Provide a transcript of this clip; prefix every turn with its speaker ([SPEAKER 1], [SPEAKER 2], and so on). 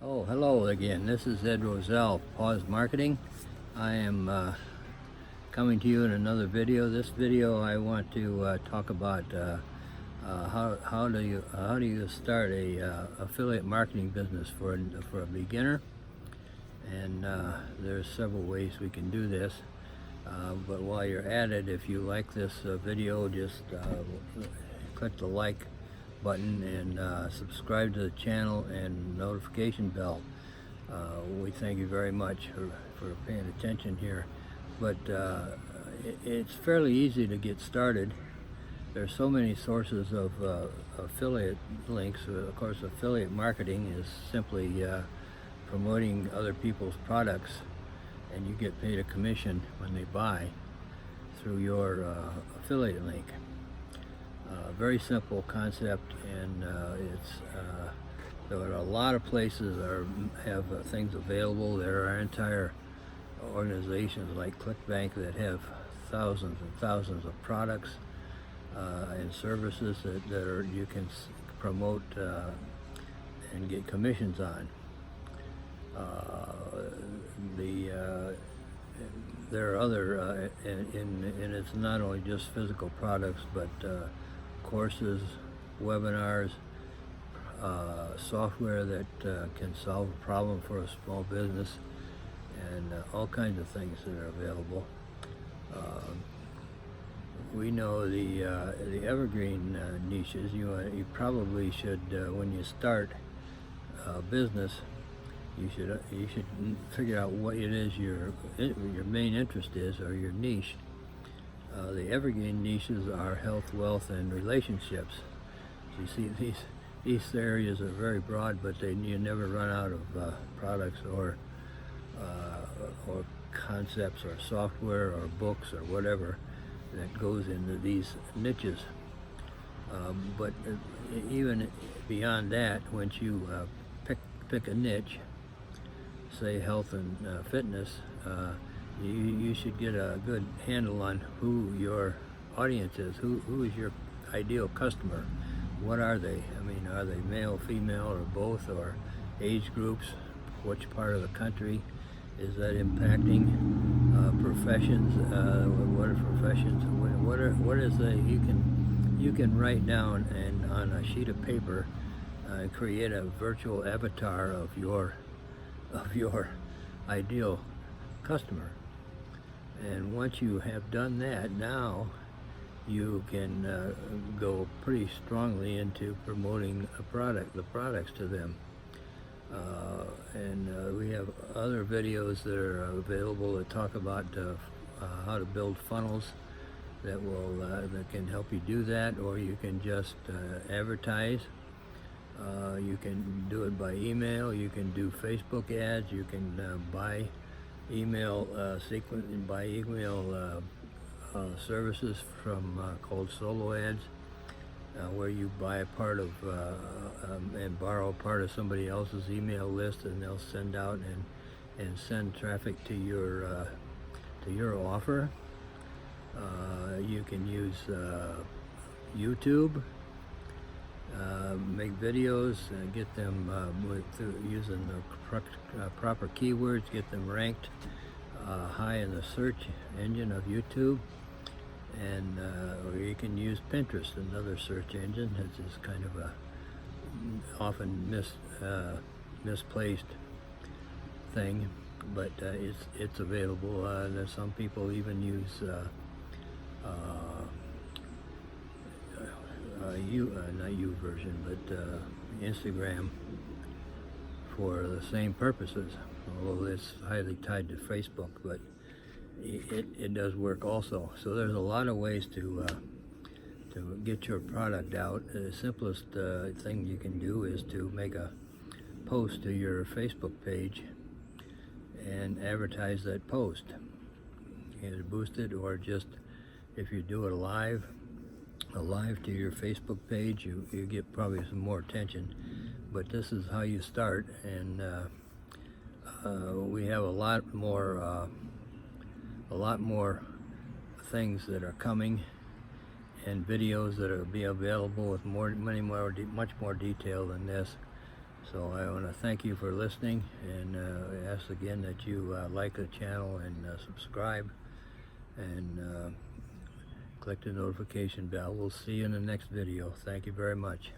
[SPEAKER 1] Oh, hello again. This is Ed Roselle, Pause Marketing. I am coming to you in another video. This video I want to talk about how do you start a affiliate marketing business for a beginner. And there's several ways we can do this. But while you're at it, if you like this video, just click the like button and subscribe to the channel and notification bell. We thank you very much for paying attention here. But it's fairly easy to get started. There's so many sources of affiliate links. Of course, affiliate marketing is simply promoting other people's products, and you get paid a commission when they buy through your affiliate link. Very simple concept, and there are a lot of places have things available. There are entire organizations like ClickBank that have thousands and thousands of products and services that you can promote and get commissions on. There are other, and it's not only just physical products, but courses, webinars, software that can solve a problem for a small business, and all kinds of things that are available. We know the evergreen niches. You probably should, when you start a business, you should figure out what it is your main interest is, or your niche. The evergreen niches are health, wealth, and relationships. So you see, these areas are very broad, but you never run out of products or concepts or software or books or whatever that goes into these niches. But even beyond that, once you pick a niche, say health and fitness, you should get a good handle on who your audience is. Who is your ideal customer? What are they? I mean, are they male, female, or both, or age groups? Which part of the country is that impacting? Professions? What are professions? What is the you can write down and on a sheet of paper create a virtual avatar of your ideal customer. And once you have done that, now you can go pretty strongly into promoting the products to them. And we have other videos that are available that talk about how to build funnels that can help you do that, or you can just advertise. You can do it by email. You can do Facebook ads. You can buy email services from called solo ads, where you buy a part of and borrow a part of somebody else's email list, and they'll send out and send traffic to your offer. You can use YouTube. Make videos and get them using the proper keywords, get them ranked high in the search engine of YouTube. And or you can use Pinterest, another search engine. It's just kind of a often misplaced thing, but it's available. Some people even use not YouVersion, but Instagram for the same purposes, although it's highly tied to Facebook, but it does work also. So there's a lot of ways to get your product out. The simplest thing you can do is to make a post to your Facebook page and advertise that post, either boost it, or just if you do it live to your Facebook page, you get probably some more attention. But this is how you start, and we have a lot more things that are coming, and videos that will be available with much more detail than this. So I want to thank you for listening, and ask again that you like the channel and subscribe, and click the notification bell. We'll see you in the next video. Thank you very much.